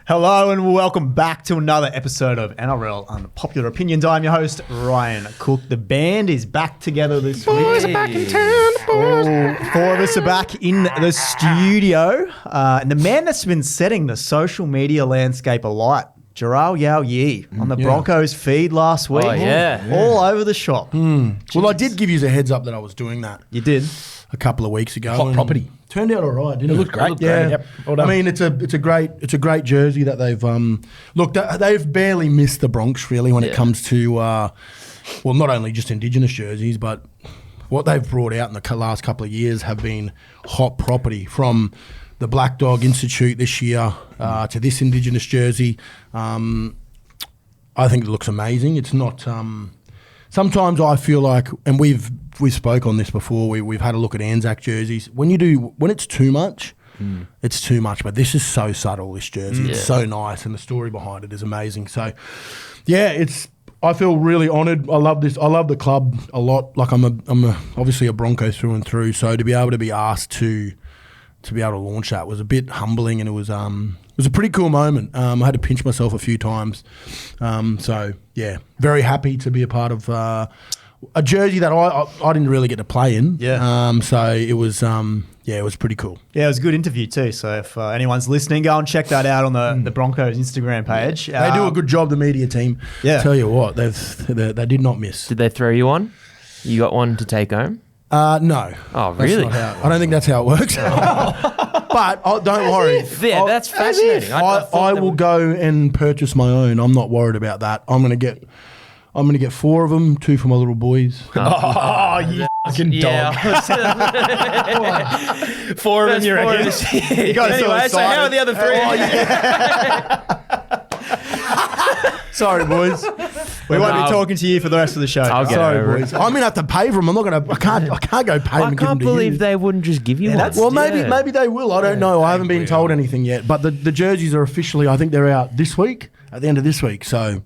Hello and welcome back to another episode of NRL Unpopular Opinions. I'm your host, Ryan Cook. The band is back together this week. Boys are back in town. Four of us are back in the studio. And the man that's been setting the social media landscape alight, Jarrell Yao Yi, on the Broncos feed last week. Oh, yeah. All over the shop. Well, I did give you a heads up that I was doing that You did? a couple of weeks ago. Hot and property. Turned out all right, didn't it? looked great. Yeah. Yep. Well done. I mean, it's a great jersey that they've they've barely missed the Bronx really when it comes to well, not only just Indigenous jerseys, but what they've brought out in the last couple of years have been hot property, from the Black Dog Institute this year to this Indigenous jersey. I think it looks amazing. It's not. Sometimes I feel like, and we've spoke on this before. We've had a look at Anzac jerseys. When it's too much, it's too much. But this is so subtle. This jersey, it's so nice, and the story behind it is amazing. So, yeah, I feel really honoured. I love this. I love the club a lot. Like I'm obviously a Bronco through and through. So to be able to be asked to be able to launch that was a bit humbling, and it was a pretty cool moment. I had to pinch myself a few times. So yeah, very happy to be a part of a jersey that I didn't really get to play in. Yeah. So it was it was pretty cool. Yeah, it was a good interview too. So if anyone's listening, go and check that out on the Broncos Instagram page. They do a good job, the media team. Yeah. Tell you what, they did not miss. Did they throw you one? You got one to take home? No. Oh, That's really? not how- I don't think that's how it works. But don't worry. Yeah, that's fascinating. I will go and purchase my own. I'm not worried about that. I'm gonna get 4 of them, 2 for my little boys. Oh, you fucking dog. 4 of them, you reckon? You got Anyway, so how are the other 3? Sorry, boys. We won't be talking to you for the rest of the show. I'll get Sorry, over boys. it. I'm gonna have to pay for them. I'm not gonna. I can't go pay them. I and give can't them to believe you. they wouldn't just give you one. Well, maybe they will. I don't know. I haven't been told anything yet. But the jerseys are officially, I think they're out this week, at the end of this week. So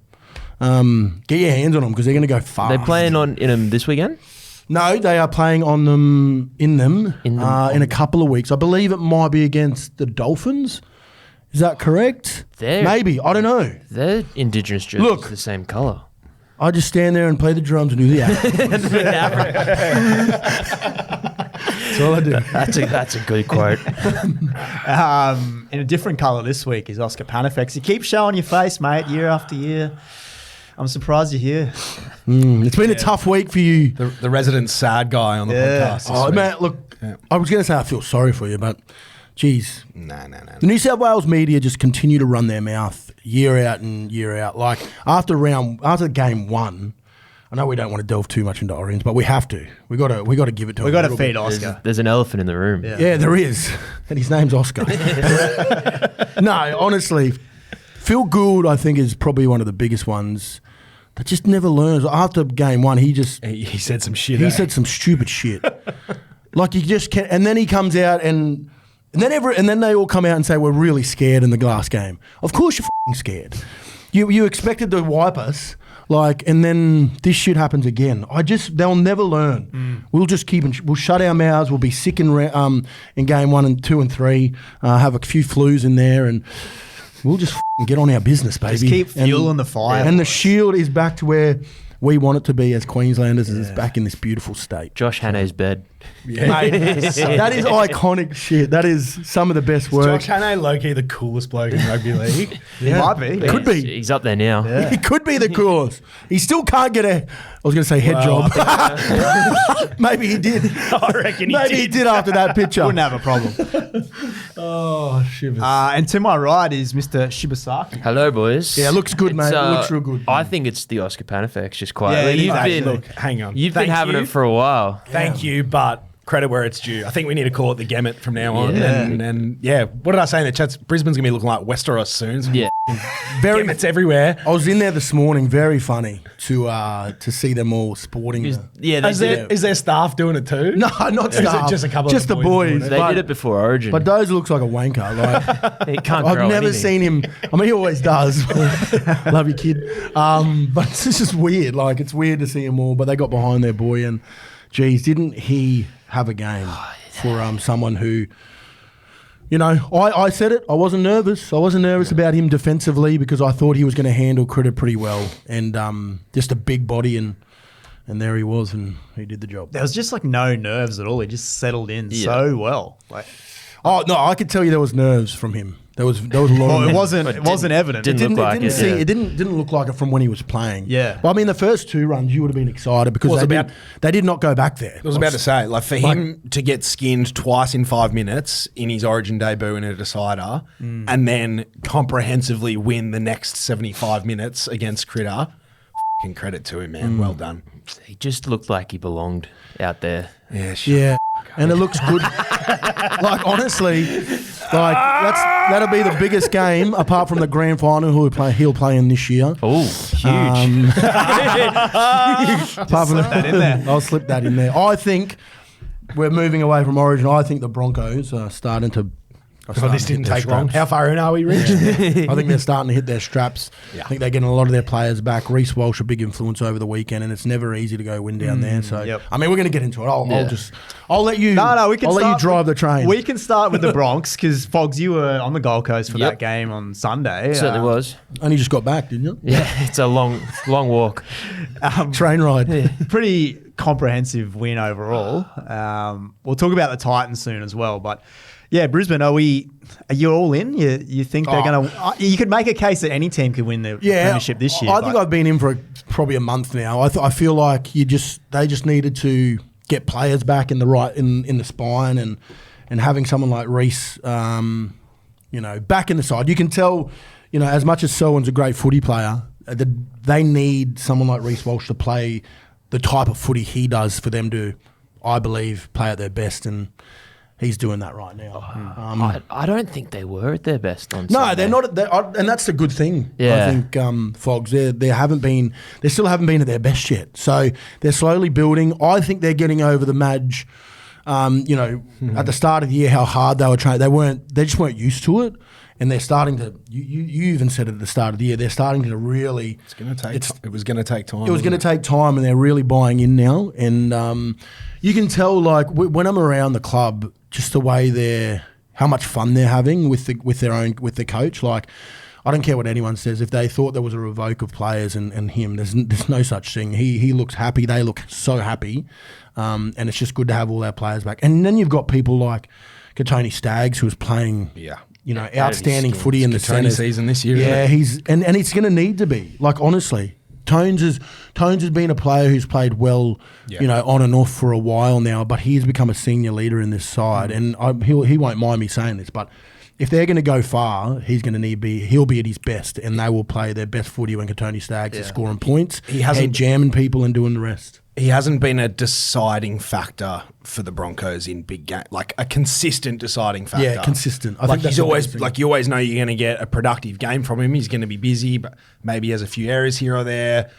get your hands on them because they're going to go fast. They're playing in them this weekend? No, they are playing on them in a couple of weeks. I believe it might be against the Dolphins. Is that correct? Maybe. I don't know. They're Indigenous jerseys. Look. The same colour. I just stand there and play the drums and do the act. That's all I do. That's a good quote. In a different colour this week is Oscar Panafex. You keep showing your face, mate, year after year. I'm surprised you're here. It's been a tough week for you. The resident sad guy on the podcast. this Oh, week. man, look, I was going to say I feel sorry for you, but geez. Nah. The New South Wales media just continue to run their mouth year out and year out. Like after game 1, I know we don't want to delve too much into Origins, but we have to. We got to give it to him. We got to a little feed bit. Oscar. There's an elephant in the room. Yeah, there is, and his name's Oscar. No, honestly, Phil Gould, I think, is probably one of the biggest ones that just never learns. After game 1, he He said some shit. he said some stupid shit. Like you just can't, and then he comes out and then they all come out and say we're really scared in the last game. Of course you're f***ing scared. You expected to wipe us, and then this shit happens again. They'll never learn. We'll just we'll shut our mouths. We'll be sick in game 1 and 2 and 3. Have a few flus in there, and we'll just get on our business, baby. Just keep fueling the fire. And the Shield is back to where we want it to be as Queenslanders, is back in this beautiful state. Josh Hannay's bed. Mate, that is iconic shit. That is some of the best work. Josh Hannay, low-key the coolest bloke in rugby league. He might be. Could be. He's up there now. He could be the coolest. He still can't get I was going to say head job. Maybe he did. I reckon Maybe he did after that picture. Wouldn't have a problem. Oh, shivers. And to my right is Mr. Shibasaki. Hello, boys. Yeah, it looks good, mate. It looks real good. I think it's the Oscar Panafex, just quietly. Yeah, Look, hang on. You've been Thank having you. it for a while. Thank you, but credit where it's due. I think we need to call it the Gehamat from now on. Yeah. And what did I say in the chats? Brisbane's going to be looking like Westeros soon. So Yeah. Very. Gehamats everywhere. I was in there this morning. Very funny to see them all sporting. Yeah, they did it. Is there staff doing it too? No, not Or is it staff. just a couple Just of the the boys. boys doing it? They but, did it before Origin. But Doze looks like a wanker. Like he can't I've grow never anything. seen him. I mean, he always does. Love you, kid. But it's just weird. Like it's weird to see them all. But they got behind their boy, and geez, didn't he have a game for someone who You know, I said it. I wasn't nervous. I wasn't nervous about him defensively because I thought he was going to handle Critter pretty well, and just a big body, and there he was, and he did the job. There was just like no nerves at all. He just settled in so well. Like, oh no, I could tell you there was nerves from him. There was a lot. well, of it wasn't evident. It didn't look like it from when he was playing. Yeah. Well, I mean, the first 2 runs you would have been excited because they did not go back there. I was about to say, like for him to get skinned twice in 5 minutes in his Origin debut in a decider, and then comprehensively win the next 75 minutes against Critter, f***ing credit to him, man. Well done. He just looked like he belonged out there. Yeah, sure. Yeah. And it looks good. Like, honestly, like that'll be the biggest game apart from the grand final he'll play in this year. Oh, huge. Apart from that in there. I'll slip that in there. I think we're moving away from Origin. I think the Broncos are starting to. This didn't take long. How far in are we, Rich? I think they're starting to hit their straps. Yeah. I think they're getting a lot of their players back. Reece Walsh, a big influence over the weekend, and it's never easy to go win down there. So, I mean, we're going to get into it. I'll let you. No, we can. I'll let you drive the train. We can start with the Bronx because Fogs, you were on the Gold Coast for that game on Sunday. Certainly was. Only just got back, didn't you? Yeah, it's a long walk. Train ride. Pretty comprehensive win overall. We'll talk about the Titans soon as well, but. Yeah, Brisbane, are you all in? You think they're going to... You could make a case that any team could win the premiership this year. I think I've been in for probably a month now. I feel like they just needed to get players back in the spine and having someone like Reece, back in the side. You can tell, as much as Selwyn's a great footy player, they need someone like Reece Walsh to play the type of footy he does for them to, I believe, play at their best, and he's doing that right now. I don't think they were at their best on No, Sunday. they're not, and that's a good thing. Yeah. I think Fogs, they still haven't been at their best yet. So they're slowly building. I think they're getting over the Madge. At the start of the year, how hard they were trying. They just weren't used to it, and they're starting to. You even said it at the start of the year. They're starting to really. It was going to take time. It was going to take time, and they're really buying in now. And you can tell, like when I'm around the club, just the way how much fun they're having with the coach. Like, I don't care what anyone says. If they thought there was a revoke of players and him, there's no such thing. He looks happy. They look so happy, and it's just good to have all our players back. And then you've got people like Tony Staggs, who's playing, outstanding footy in the centre season this year. Yeah, he's and it's going to need to be. Like, honestly, Tones has been a player who's played well, on and off for a while now, but he's become a senior leader in this side, and he won't mind me saying this, but if they're going to go far, he'll be at his best, and they will play their best footy when Tony Staggs is scoring points. He hasn't jamming people and doing the rest. He hasn't been a deciding factor for the Broncos in big game, like a consistent deciding factor. Yeah, consistent. I think he's always you always know you're going to get a productive game from him. He's going to be busy, but maybe he has a few errors here or there.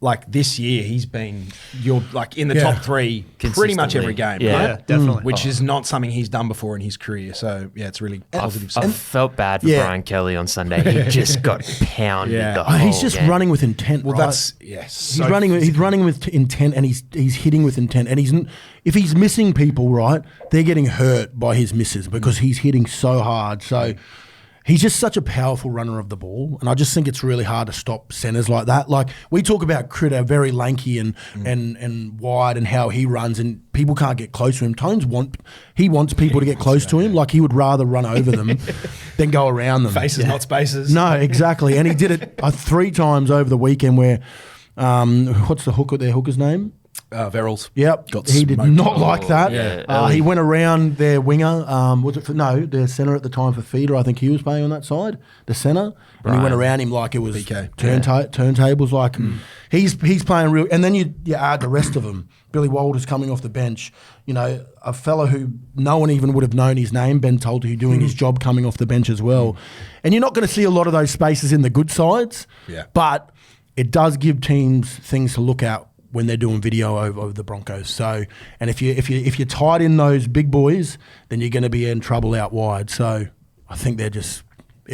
Like this year, he's been in the top 3 pretty much every game. Yeah, right? definitely. Which is not something he's done before in his career. So yeah, it's really positive. I felt bad for Brian Kelly on Sunday. He just got pounded. The whole he's just game. running with intent. Well, right? that's He's running with intent, and he's hitting with intent. And if he's missing people, right, they're getting hurt by his misses because he's hitting so hard. So. He's just such a powerful runner of the ball, and I just think it's really hard to stop centres like that. Like, we talk about Critter, very lanky and wide, and how he runs, and people can't get close to him. Tones wants people to get close to him. Like, he would rather run over them than go around them. Faces, not spaces. No, exactly. And he did it 3 times over the weekend where, what's their hooker's name? Verrills. Yep. He did not like that. Yeah, he went around their winger. Their centre at the time for feeder. I think he was playing on that side, the centre. And he went around him like it was turntables. Like he's playing real. And then you add the rest of them. Billy Walters coming off the bench. A fellow who no one even would have known his name, Ben Tolter, doing his job coming off the bench as well. And you're not going to see a lot of those spaces in the good sides. Yeah. But it does give teams things to look at when they're doing video over the Broncos. So, and if you're tied in those big boys, then you're going to be in trouble out wide. So, I think it's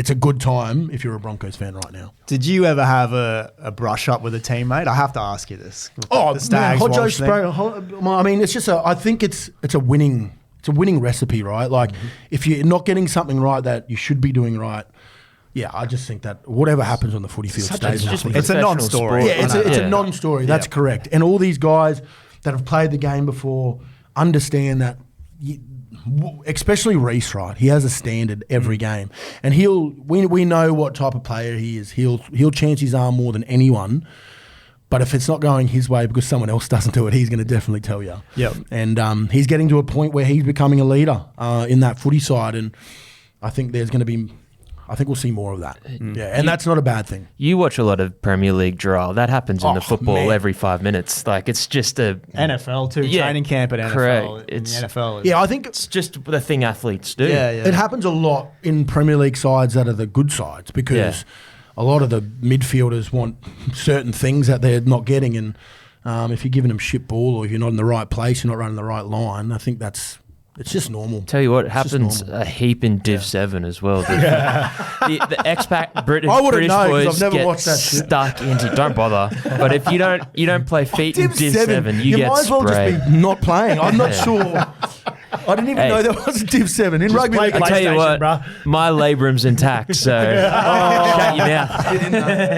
a good time if you're a Broncos fan right now. Did you ever have a brush up with a teammate? I have to ask you this. The Stags, I mean, it's just I think it's a winning it's a winning recipe, right? Like if you're not getting something right that you should be doing right, yeah, I just think that whatever happens on the footy field stays. It's a non-story. Yeah, it's a non-story. That's correct. And all these guys that have played the game before understand that. Especially Reece, right? He has a standard every game, and we know what type of player he is. He'll chance his arm more than anyone. But if it's not going his way because someone else doesn't do it, he's going to definitely tell you. Yep. And he's getting to a point where he's becoming a leader in that footy side, and I think we'll see more of that. Yeah, and that's not a bad thing. You watch a lot of Premier League drill. That happens in the football every 5 minutes. Like it's just a NFL too. Training camp at NFL. Correct. It's the NFL. Yeah, I think it's just the thing athletes do. Yeah. It happens a lot in Premier League sides that are the good sides because a lot of the midfielders want certain things that they're not getting, and if you're giving them shit ball or if you're not in the right place, you're not running the right line. I think it's just normal. Tell you what, it happens a heap in Div 7 as well. The expat British know, boys I've never get watched that shit. stuck into. Don't bother. But if you don't play feet in Div 7, you get might as well sprayed. just be not playing. I'm not sure. I didn't even know there was a Div 7 in rugby league. I tell you what, my labrum's intact, so shut your mouth.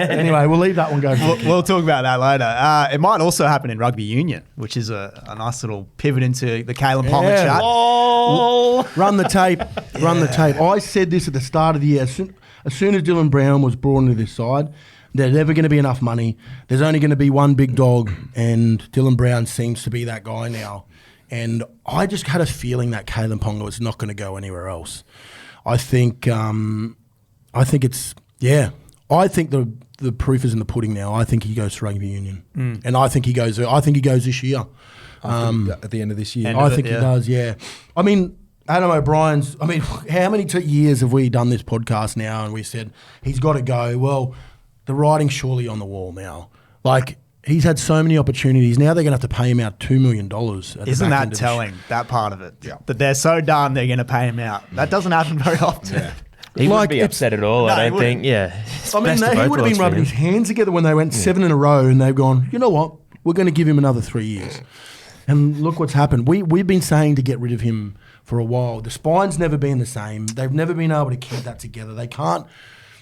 Anyway, we'll leave that one go. We'll talk about that later. It might also happen in rugby union, which is a nice little pivot into the Kalen Ponga chat. Run the tape. Run the tape. I said this at the start of the year. As soon as Dylan Brown was brought into this side, there's never going to be enough money. There's only going to be one big dog, and Dylan Brown seems to be that guy now. And I just had a feeling that Kalen Ponga was not going to go anywhere else. I think it's I think the proof is in the pudding now. I think he goes to rugby union, and I think he goes this year. At the end of this year, I think he does. Yeah, I mean Adam O'Brien's. I mean, how many years have we done this podcast now, and we said he's got to go? Well, the writing's surely on the wall now. Like. He's had so many opportunities. Now they're going to have to pay him out $2 million. Isn't that telling, that part of it? Yeah. That they're so done, they're going to pay him out. That doesn't happen very often. Yeah. He wouldn't be upset at all, I don't think. Yeah. I mean, he would have been rubbing his hands together when they went 7 in a row and they've gone, you know what, we're going to give him another 3 years. And look what's happened. We've been saying to get rid of him for a while. The spine's never been the same. They've never been able to keep that together. They can't.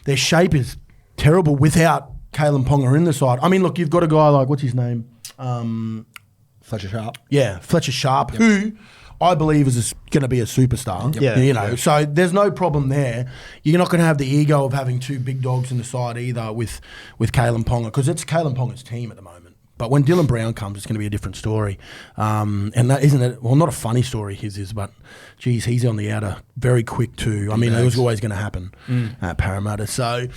Their shape is terrible without Kalen Ponga in the side. I mean, look, you've got a guy like, what's his name? Fletcher Sharp. Yeah, Fletcher Sharp, who I believe is going to be a superstar. Yep. You know, so there's no problem there. You're not going to have the ego of having two big dogs in the side either with Kalen Ponga, because it's Kalen Ponga's team at the moment. But when Dylan Brown comes, it's going to be a different story. And that isn't it. Well, not a funny story, his is, but geez, he's on the outer very quick too. I mean, it was always going to happen at Parramatta. So,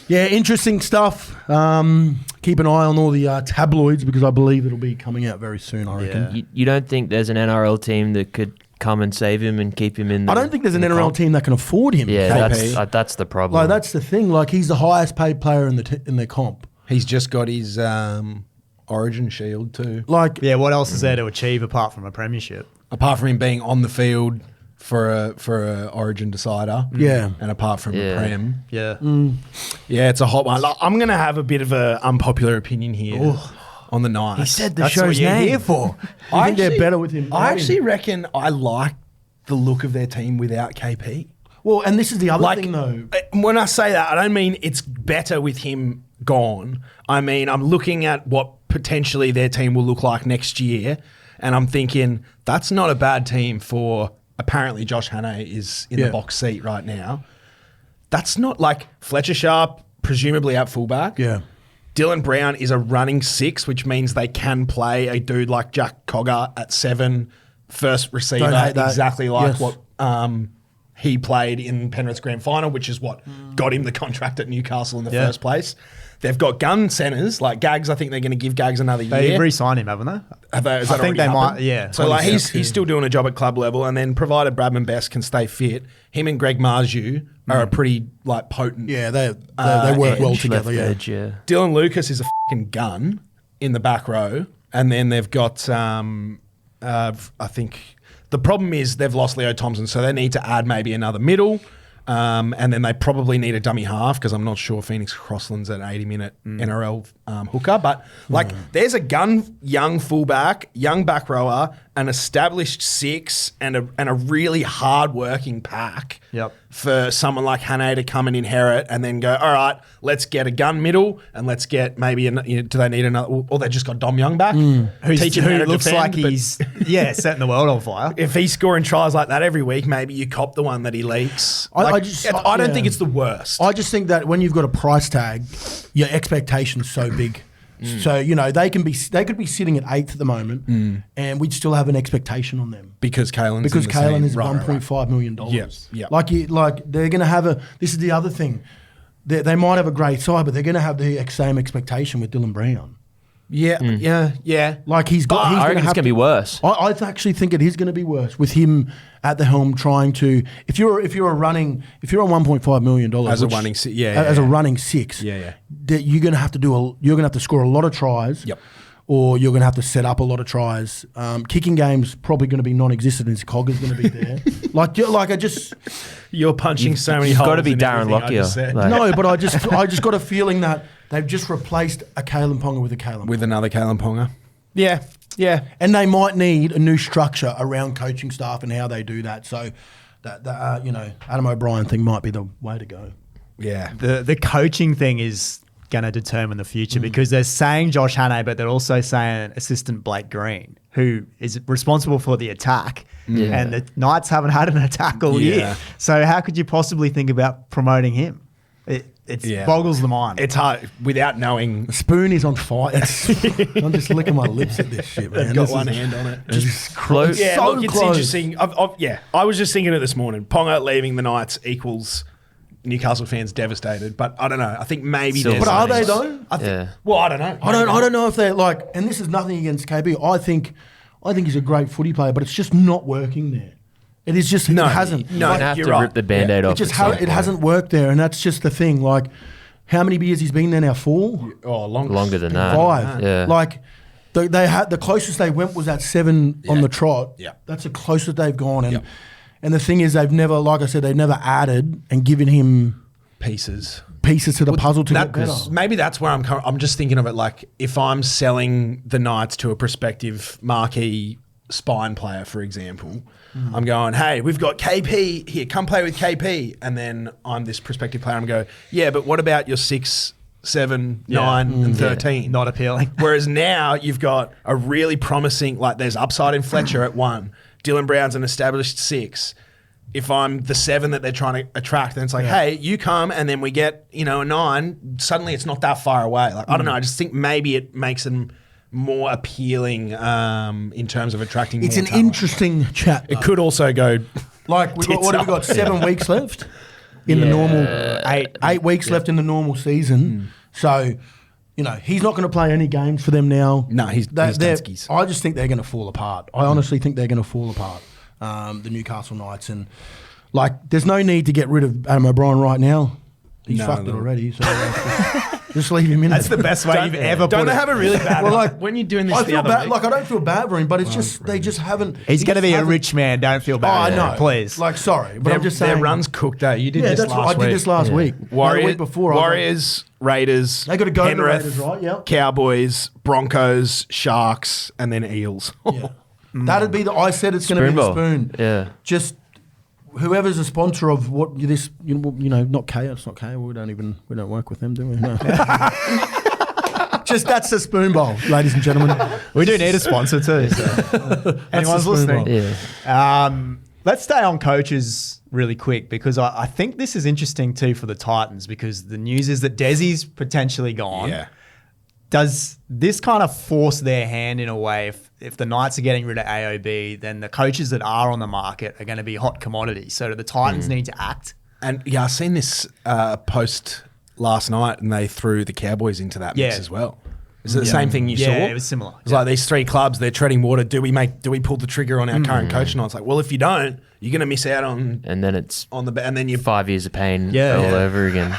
yeah, interesting stuff. Keep an eye on all the tabloids, because I believe it'll be coming out very soon, I reckon. You don't think there's an NRL team that could come and save him and keep him in I don't think there's an NRL team that can afford him. Yeah, that's the problem. Like, that's the thing. Like, he's the highest paid player in their comp. He's just got his Origin shield too. Like, yeah, what else is there to achieve apart from a premiership? Apart from him being on the field for a Origin decider. Yeah. And apart from the Prem. Yeah. Yeah, it's a hot one. Like, I'm going to have a bit of an unpopular opinion here on the Knights. He said the show's name. Here for. I think they're better with him. I actually reckon I like the look of their team without KP. Well, and this is the other thing though. When I say that, I don't mean it's better with him gone. I mean, I'm looking at what potentially their team will look like next year, and I'm thinking that's not a bad team for, apparently Josh Hannay is in the box seat right now. That's not like Fletcher Sharp, presumably at fullback. Yeah. Dylan Brown is a running 6, which means they can play a dude like Jack Cogger at 7, first receiver, exactly like what he played in Penrith's grand final, which is what got him the contract at Newcastle in the first place. They've got gun centres like Gags. I think they're going to give Gags another year. They've re-signed him, haven't they? I think they might. Yeah. So like he's still doing a job at club level, and then provided Bradman Best can stay fit, him and Greg Marju are a pretty like potent. Yeah, they work well together. Edge, Dylan Lucas is a fucking gun in the back row, and then they've got I think the problem is they've lost Leo Thompson, so they need to add maybe another middle. And then they probably need a dummy half, because I'm not sure Phoenix Crossland's an 80-minute NRL hooker. But there's a young fullback, young back rower, an established 6 and a really hard-working pack for someone like Hannay to come and inherit and then go, all right, let's get a gun middle and let's get maybe, do they need another, or they just got Dom Young back? Who defend, looks like he's, setting the world on fire. If he's scoring tries like that every week, maybe you cop the one that he leaks. I don't think it's the worst. I just think that when you've got a price tag, your expectation's so big. So, they could be sitting at 8th at the moment and we'd still have an expectation on them. Because Kalen is $1.5 million. Yeah. Like they're going to have this is the other thing. They might have a great side, but they're going to have the same expectation with Dylan Brown. Yeah. Like he's got. I reckon it's going to be worse. I actually think it is going to be worse with him at the helm trying to. If you're on $1.5 million as a running six, as a running 6, that you're going to have to you're going to have to score a lot of tries. Yep. Or you're going to have to set up a lot of tries. Kicking game's probably going to be non-existent. His cog is going to be there. You're punching so many holes. You've got to be Darren Lockyer. No, but I just got a feeling that they've just replaced a Kalen Ponga with a Kalen Ponga. With another Kalen Ponga. Yeah. And they might need a new structure around coaching staff and how they do that. So that Adam O'Brien thing might be the way to go. Yeah. The coaching thing is going to determine the future because they're saying Josh Hannay, but they're also saying assistant Blake Green, who is responsible for the attack. Yeah. And the Knights haven't had an attack all year. So how could you possibly think about promoting him? It boggles the mind. It's hard without knowing. Spoon is on fire. I'm just licking my lips at this shit, man. I've got one hand on it. Just close. Yeah, so look, it's close. interesting. I was just thinking it this morning. Ponga leaving the Knights equals Newcastle fans devastated, but I don't know. I think maybe Still there's. But are they though? Well, I don't know. I don't know if they're like. And this is nothing against KB. I think he's a great footy player, but it's just not working there. It is just it hasn't. No, you have to rip the Band-Aid off. It hasn't worked there, and that's just the thing. Like, how many years he's been there now? 4? Oh, longer than that. 5. Yeah. Like, they had the closest they went was at 7 on the trot. Yeah. That's the closest they've gone, and the thing is, they've never added and given him pieces to the puzzle to get better. Maybe that's where I'm just thinking of it like if I'm selling the Knights to a prospective marquee spine player, for example, I'm going, hey, we've got KP here, come play with KP. And then I'm this prospective player, I'm going, yeah, but what about your 6, 7, 9 and 13? Not appealing. Whereas now you've got a really promising, like there's upside in Fletcher at 1. Dylan Brown's an established 6. If I'm the 7 that they're trying to attract, then it's like, hey, you come and then we get, a 9. Suddenly it's not that far away. Like, I don't know. I just think maybe it makes them more appealing in terms of attracting It's more an talent. Interesting chat. It could also go like what have we got? 7 weeks left in the normal 8 weeks left in the normal season. So, he's not going to play any games for them now. No, he's Dunsky's. I just think they're going to fall apart. I honestly think they're going to fall apart. The Newcastle Knights, and there's no need to get rid of Adam O'Brien right now. He's fucked it already. So just leave him in. That's the best way you've ever put it. Don't they have a really bad when you're doing this I the feel other bad. week? I don't feel bad for him, but it's they just haven't. He's going to be a rich man. Don't feel bad. I know. Please. Sorry, but I'm just saying. Their run's cooked, though. You did this last week. I did this last week. Warriors, the week before. Warriors, Raiders. They got to go to the Penrith, Raiders, right? Yeah. Cowboys, Broncos, Sharks, and then Eels. Yeah. That'd be I said it's going to be the spoon. Yeah. Just whoever's a sponsor of what this, not KO. It's not KO. We don't work with them, do we? No. Just that's the spoon bowl, ladies and gentlemen. We do need a sponsor too. So. Anyone's listening. Yeah. Let's stay on coaches really quick because I think this is interesting too for the Titans because the news is that Desi's potentially gone. Yeah. Does this kind of force their hand in a way? If the Knights are getting rid of AOB, then the coaches that are on the market are going to be hot commodities. So do the Titans need to act? And I seen this post last night, and they threw the Cowboys into that mix as well. Is it the same thing you saw? Yeah, it was similar. It's like these 3 clubs, they're treading water. Do we pull the trigger on our current coach? And it's like, well, if you don't, you're going to miss out on. And then it's and then you 5 years of pain all over again.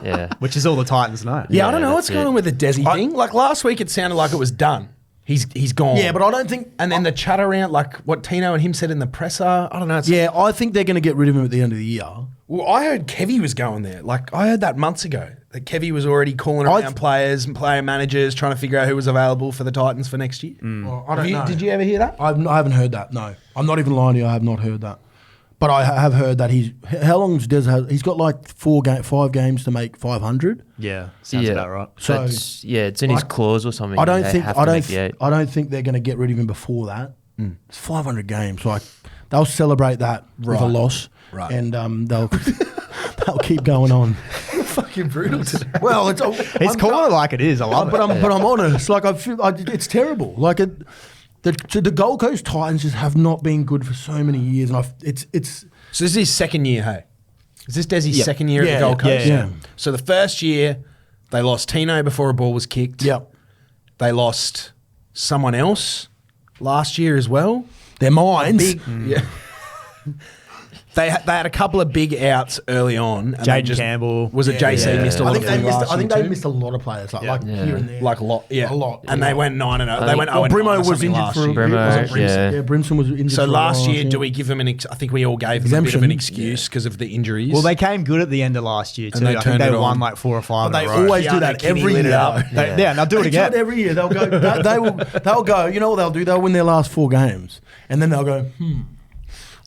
Yeah, which is all the Titans know. Yeah, I don't know what's going on with the Desi thing. Like last week, it sounded like it was done. He's gone. Yeah, but I don't think. And then the chat around, like what Tino and him said in the presser, I don't know. I think they're going to get rid of him at the end of the year. Well, I heard Kevy was going there. Like, I heard that months ago. That Kevy was already calling around players and player managers, trying to figure out who was available for the Titans for next year. Well, I don't know. Did you ever hear that? I haven't heard that. No, I'm not even lying to you. I have not heard that. But I have heard that how long's Des have? He's got like 5 games to make 500. Yeah, sounds about right. So it's in his clause or something. I don't They think have to make the 8. I don't think they're going to get rid of him before that. It's 500 games. Like they'll celebrate that with a loss, and they'll keep going on. Fucking brutal today. Well, It's calling it like it is. I love it. But I'm honest. Like I feel it's terrible. Like the Gold Coast Titans just have not been good for so many years, and it's. So this is his second year, hey? Is this Desi's second year at the Gold Coast? Yeah. So the first year, they lost Tino before a ball was kicked. Yep. They lost someone else last year as well. Their minds. Yeah. They had a couple of big outs early on. Jaden Campbell. Was it JC missed a lot of them last year I think they too? missed a lot of players, like here and there. Like a lot, yeah. A lot. And they went 9-0. They went 0-9 Brimo or was something injured last for a year. bit. Brimo, Wasn't Brimson? yeah. Brimson was injured So for a last while, year, do we give them I think we all gave them a bit of an excuse because of the injuries. Well, they came good at the end of last year too. And they I think turned they it won on. like 4 or 5 But in they a row. always do Keanu that Kinney every lit it year. up. And they'll do it They again. every year. They'll go. They'll go. You know what they'll do? They'll win their last 4 games, and then they'll go.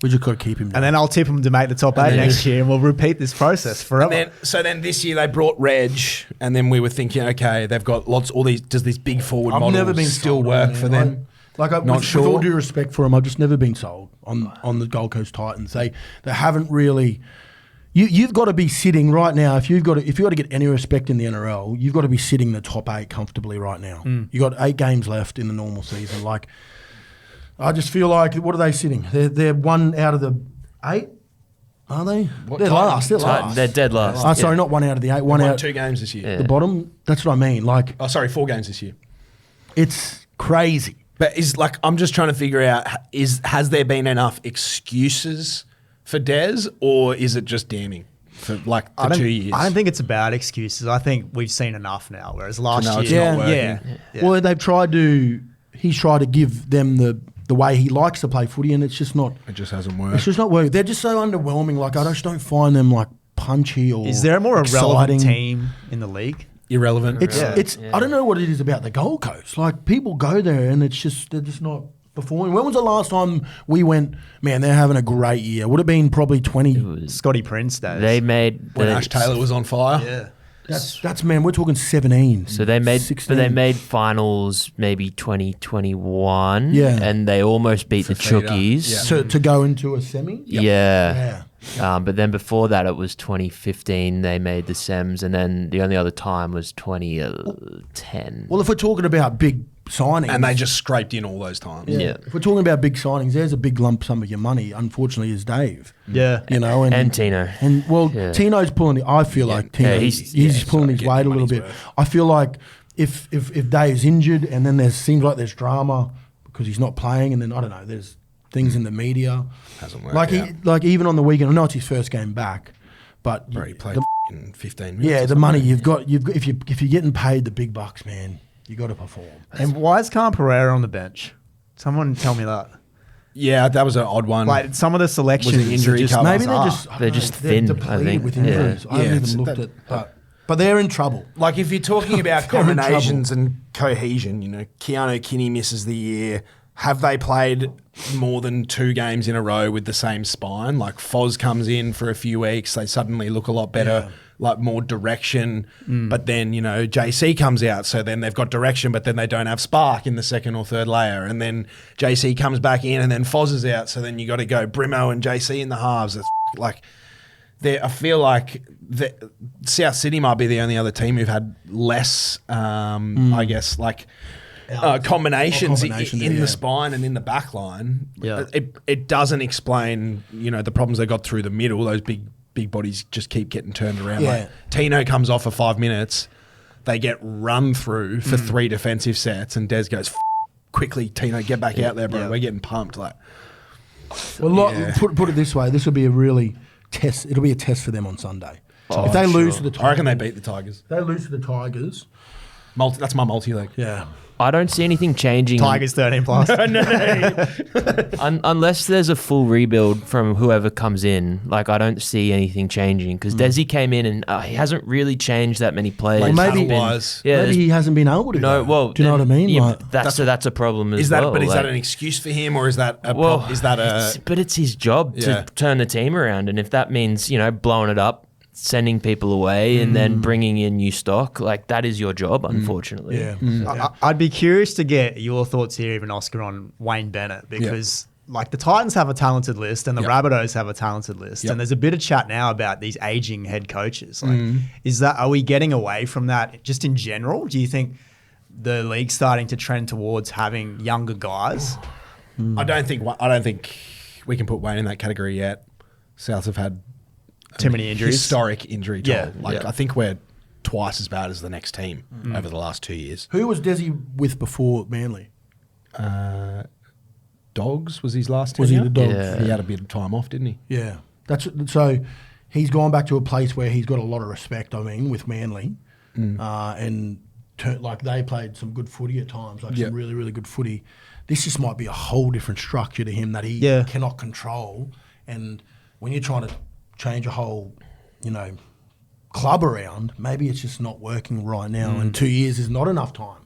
We just got to keep him down. And then I'll tip them to make the top 8 next year, and we'll repeat this process forever. Then this year they brought Reg, and then we were thinking, okay, they've got all these. Does this big forward model never been still sold work on for them. them? With all due respect for them, I've just never been sold on the Gold Coast Titans. They haven't really. You've got to be sitting right now. If you've got to get any respect in the NRL, you've got to be sitting in the top 8 comfortably right now. You've got 8 games left in the normal season. Like, I just feel like, what are they sitting? They're 1 out of the 8. Are they? They're last. They're last. They're dead last. Oh, sorry, not 1 out of the 8. One Won out. 2 games this year. Yeah. The bottom. That's what I mean. Like, Oh, sorry, 4 games this year. it's crazy. But I'm just trying to figure out, has there been enough excuses for Des, or is it just damning for like the 2 years? I don't think it's about excuses. I think we've seen enough now. Whereas last know year, it's not working. Well, they've tried to. He's tried to give them the way he likes to play footy, and it's just not. It just hasn't worked. It's just not working. They're just so underwhelming. Like, I just don't find them like punchy or. Is there a more exciting. irrelevant team in the league? Irrelevant. It's. I don't know what it is about the Gold Coast. Like, people go there, and it's just they're just not performing. When was the last time we went? Man, they're having a great year. Would have been probably 20. Scotty Prince days. They made when Ash Taylor was on fire. Yeah. That's man. We're talking 17. So they made, 16. but they made finals maybe 2021. Yeah. and they almost beat the Fafita. Chookies. Yeah. to go into a semi. Yeah. But then before that, it was 2015. They made the sems, and then the only other time was 2010. Well, if we're talking about big signings, And they just scraped in all those times. Yeah. If we're talking about big signings, there's a big lump sum of your money. Unfortunately, is Dave. Yeah. You know, and Tino. And well, Yeah. Tino's pulling. I feel like Tino, he's pulling his weight a little bit. I feel like if Dave's injured, and then seems like there's drama because he's not playing, and then I don't know, there's things in the media. Hasn't worked Like out. like even on the weekend, I know it's his first game back, but Bro, he played in 15 minutes. yeah, the money you've got if you're getting paid the big bucks, man, you got to perform. And why is Khan Pereira on the bench? Someone tell me that. Yeah, that was an odd one. Like, some of the selections Was it injury are just cover? Maybe bizarre. They're just thin, I depleted think. with Yeah. injuries. I haven't it's- even looked at, but they're in trouble. Like, if you're talking about They're in combinations and cohesion, you know, Keanu Kinney misses the year. Have they played more than 2 games in a row with the same spine? Like, Foz comes in for a few weeks, they suddenly look a lot better, like more direction. But then, you know, JC comes out, so then they've got direction, but then they don't have spark in the second or third layer. And then JC comes back in, and then Foz is out, so then you got to go Brimo and JC in the halves. It's like, I feel like South Sydney might be the only other team who've had less, I guess, like combinations in the spine and in the back line. Yeah. It doesn't explain, you know, the problems they got through the middle. Those big bodies just keep getting turned around. Yeah. Like, Tino comes off for 5 minutes, they get run through for 3 defensive sets, and Des goes, quickly, Tino, get back out there, bro. Yeah. We're getting pumped. Like, Well, put it this way: this will be a really test. It'll be a test for them on Sunday. If they lose to the Tigers, I reckon they beat the Tigers. They lose to the Tigers. That's my multi-leg. Yeah, I don't see anything changing. Tigers 13 plus. Unless there's a full rebuild from whoever comes in, like I don't see anything changing because Desi came in and he hasn't really changed that many players. Like maybe- talent-wise. Maybe he hasn't been able to. No, though. well, do you know what I mean? Yeah, Like, that's a problem as Is that well. but is that like- an excuse for him, or is that a well, but it's his job Yeah. to turn the team around, and if that means blowing it up, sending people away, and then bringing in new stock, like that is your job, unfortunately. yeah. I'd be curious to get your thoughts here, even Oscar, on Wayne Bennett, because like the Titans have a talented list and the Rabbitohs have a talented list, and there's a bit of chat now about these aging head coaches. Like, are we getting away from that just in general? Do you think the league's starting to trend towards having younger guys? I don't think we can put Wayne in that category yet. Souths have had Too many injuries. historic injury toll. Yeah. I think we're twice as bad as the next team over the last 2 years. Who was Desi with before Manly? Dogs was his last Was he tenure? the Dogs? Yeah. He had a bit of time off, didn't he? Yeah, so he's gone back to a place where he's got a lot of respect. I mean, with Manly, and like they played some good footy at times, like some really really good footy. This just might be a whole different structure to him that he cannot control. And when you're trying to change a whole, club around, maybe it's just not working right now. And 2 years is not enough time.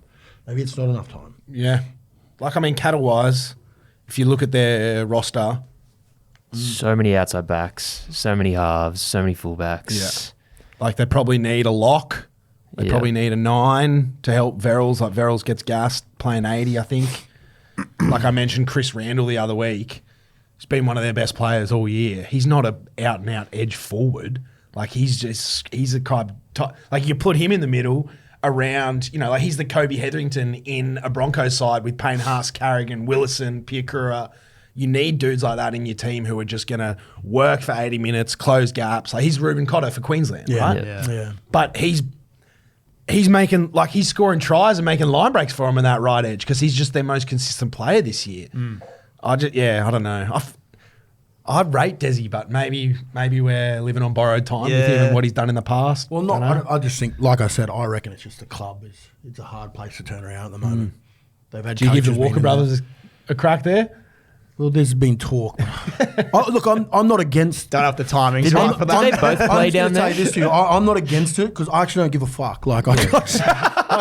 Maybe it's not enough time. Yeah. Cattle-wise, if you look at their roster, So many outside backs, so many halves, so many fullbacks. they probably need a lock. They probably need a 9 to help Verrills. Like Verrills gets gassed playing 80, I think. Like I mentioned Chris Randall the other week. He's been one of their best players all year. He's not a out-and-out edge forward. Like he's a kind of, like you put him in the middle around, like he's the Kobe Hetherington in a Broncos side with Payne Haas, Carrigan, Willison, Piakura. You need dudes like that in your team who are just going to work for 80 minutes, close gaps. Like he's Ruben Cotter for Queensland, right? Yeah. But he's making, like he's scoring tries and making line breaks for him in that right edge because he's just their most consistent player this year. I don't know. I rate Desi, but maybe we're living on borrowed time with him and what he's done in the past. Well, I just think, like I said, I reckon it's just the club. It's a hard place to turn around at the moment. They've had. Do you give the coaches Walker been in brothers a crack there? Well, there's been talk. Look, I'm not against. Don't have the timing Did right for that. they both play down there? Tell you this to you, I'm not against it because I actually don't give a fuck. Like I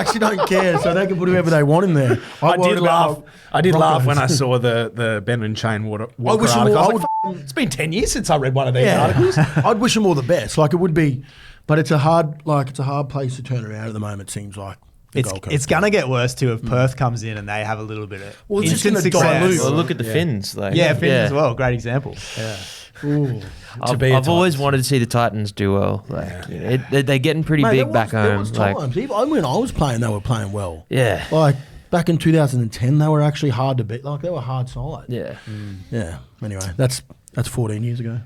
actually don't care, so they can put whoever they want in there. I did laugh. I did laugh Broncos. when I saw the Ben and Shane Walker wish them article. all- I was like, it's been 10 years since I read one of these Yeah. articles. I'd wish them all the best. Like it would be, but it's a hard place to turn around at the moment. It seems like the Gold Coast. It's going to get worse too if Perth comes in and they have a little bit of Well, it's just instant gonna success. dilute. Well, look at the Finns. Like, Finns as well. Great example. Ooh. I've always wanted to see the Titans do well. Like, they're getting pretty Mate, big back there home. was Like, times. Even when I was playing, they were playing well. yeah, Like back in 2010, they were actually hard to beat. Like they were hard side. yeah. Yeah. Anyway, that's 14 years ago.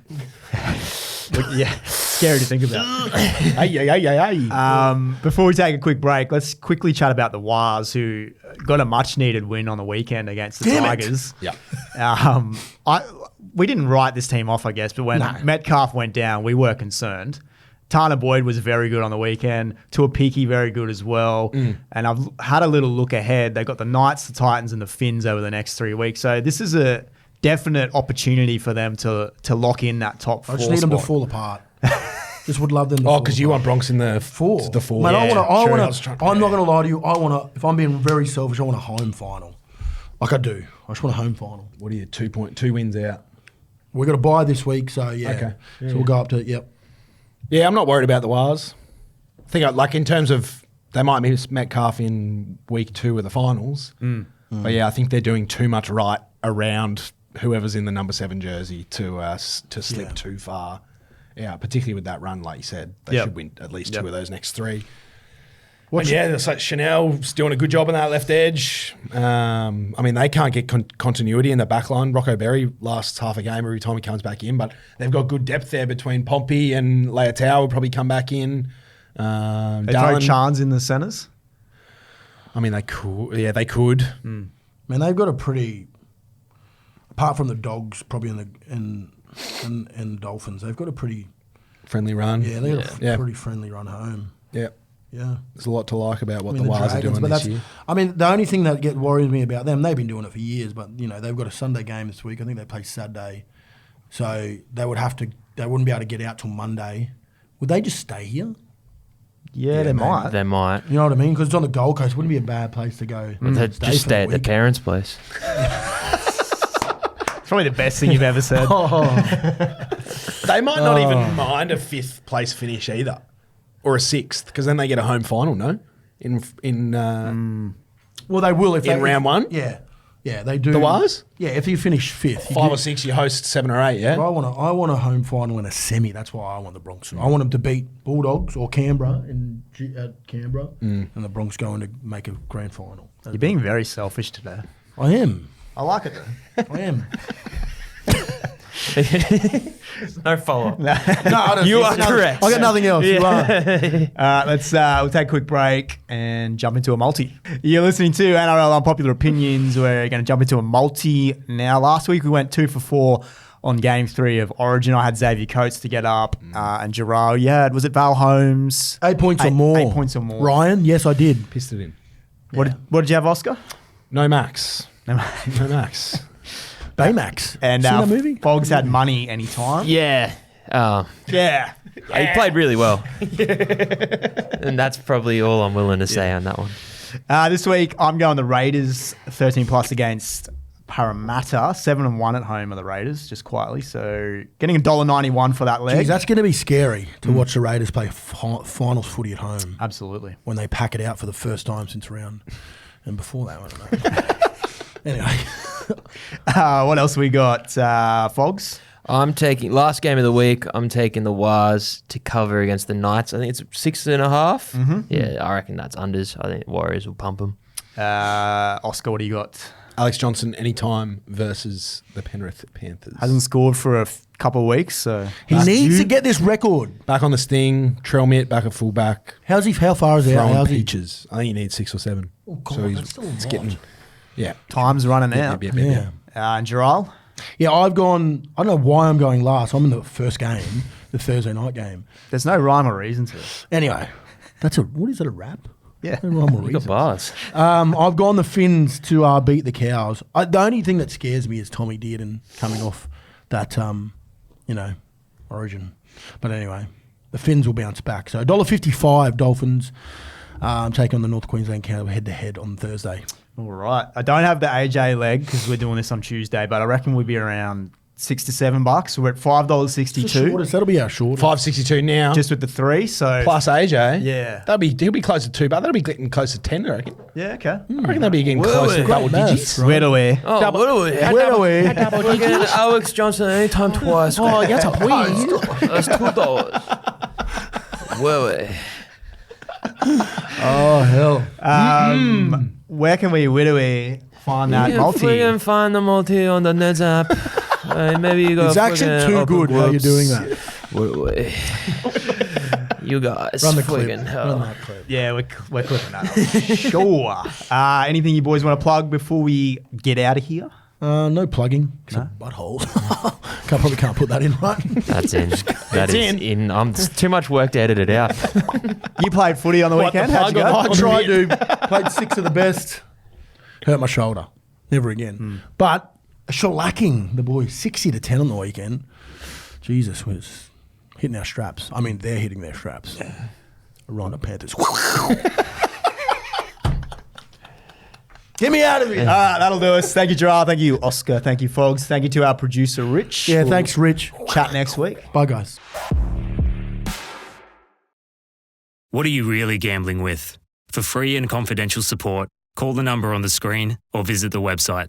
Scary to think about. Hey. Before we take a quick break, let's quickly chat about the Wars, who got a much-needed win on the weekend against the Tigers. Yeah. We didn't write this team off, I guess, but when Metcalf went down, we were concerned. Tana Boyd was very good on the weekend. Tuapiki very good as well. And I've had a little look ahead. They've got the Knights, the Titans, and the Finns over the next 3 weeks. So this is a definite opportunity for them to lock in that top four I just need them to spot. fall apart. Just would love them to Oh, fall because you apart. want Bronx in the Four. The four. Mate, Yeah, I true. want to. I'm not going to lie to you. I want to. If I'm being very selfish, I want a home final. Like I do. I just want a home final. What are you, 2 wins out? We're going to buy this week, so yeah. Okay. So we'll go up to Yeah, I'm not worried about the Wars. I think, like, in terms of they might miss Metcalf in week 2 of the finals. But yeah, I think they're doing too much right around whoever's in the number 7 jersey to slip too far. Yeah, particularly with that run, like you said, they should win at least 2 of those next 3. And yeah, it's like Chanel's doing a good job on that left edge. I mean, they can't get continuity in the back line. Rocco Berry lasts half a game every time he comes back in, but they've got good depth there between Pompey and Leotau will probably come back in. They throw Darren- Chans in the centres. I mean, they could. Yeah, they could. Man, they've got a pretty. Apart from the Dogs, probably and Dolphins, they've got a pretty. Friendly run. Yeah, they've got a Yeah. pretty friendly run home. Yeah. Yeah. There's a lot to like about what I mean, the Wars are Dragons, doing but this year. I mean, the only thing that worries me about them, they've been doing it for years, but they've got a Sunday game this week. I think they play Saturday, so they wouldn't be able to get out till Monday. Would they just stay here? Yeah, they might. They might. You know what I mean? Because it's on the Gold Coast. Wouldn't be a bad place to go. They'd just stay at their week. parents' place. It's probably the best thing you've ever said. They might not even mind a 5th place finish either, or a 6th, because then they get a home final. No, Well, they will if in round 1. Yeah, they do. The Wars? Yeah, if you finish 5th, 5 or 6, you host 7 or 8. Yeah. But I want a home final and a semi. That's why I want the Bronx. I want them to beat Bulldogs or Canberra at Canberra, and the Bronx going to make a grand final. You're being very selfish today. I am. I like it though. I am. No follow-up. No, I don't You think- are no, correct. I got nothing else. You are. We'll take a quick break and jump into a multi. You're listening to NRL Unpopular Opinions. We're going to jump into a multi now. Last week we went 2 for 4 on Game 3 of Origin. I had Xavier Coates to get up, and Gerard. Was it Val Holmes? 8 points or more. 8 points or more. Ryan, yes, I did. Pissed it in. What did you have, Oscar? No Max. No Max. Baymax. And Seen that movie? Fogs had money anytime. Yeah. Yeah. He played really well. And that's probably all I'm willing to say on that one. This week I'm going the Raiders 13 plus against Parramatta. 7-1 at home are the Raiders, just quietly. So getting $1.91 for that leg. Jeez, that's going to be scary to watch the Raiders play finals footy at home Absolutely. when they pack it out for the first time since round. And before that, I don't know. Anyway. What else we got? Fogs? I'm taking last game of the week. I'm taking the Wars to cover against the Knights. I think it's 6.5. Yeah, I reckon that's unders. I think Warriors will pump them. Oscar, what do you got? Alex Johnson anytime versus the Penrith Panthers. Hasn't scored for a couple of weeks, so He needs to get this record. Back on the sting. Trell Mitt back at fullback. How far is he out? Throwing How's he? peaches. I think he needs 6 or 7. Oh, God, so that's still a it's lot. getting. Yeah. time's running out. Yeah. And Gerald? Yeah, I've gone. I don't know why I'm going last. I'm in the first game, the Thursday night game. There's no rhyme or reason to it. Anyway, what is it, a rap? Yeah. No rhyme or You got reason. bars. I've gone the Finns to beat the Cows. The only thing that scares me is Tommy Dearden coming off that, Origin. But anyway, the Finns will bounce back. So $1.55 Dolphins take on the North Queensland Cows head-to-head on Thursday. All right. I don't have the AJ leg because we're doing this on Tuesday, but I reckon we'll be around $6 to $7. We're at $5.62 That'll be our shortest. 5.62 now. just with the 3. So plus AJ. Yeah. He'll be close to 2, but that'll be getting close to 10, I reckon. yeah, okay. I reckon they'll be getting close to double maths, digits. right? Where do we? Oh, what are we? Where are we? Fucking Alex Johnson anytime twice. Oh, that's a win. That's $2. Where are we? Oh, hell. Where can we? Where do we find that multi? You can find the multi on the Neds app. Maybe you got It's actually too good how you're doing that. You guys. Run the clip. friggin' hell. Run that clip. Yeah, we're clipping that up. Sure. Anything you boys want to plug before we get out of here? No plugging. Except buttholes. Probably can't put that in, right? That's in. That is in. It's too much work to edit it out. You played footy on the weekend. How'd you go? I tried to. Played 6 of the best. Hurt my shoulder. Never again. But shellacking the boys 60 to 10 on the weekend. Jesus, was hitting our straps. I mean, they're hitting their straps. Rhino Panthers. Get me out of here. That'll do us. Thank you, Gerard. Thank you, Oscar. Thank you, Fogs. Thank you to our producer, Rich. Yeah, We'll thanks, Rich. Chat next week. Bye, guys. What are you really gambling with? For free and confidential support, call the number on the screen or visit the website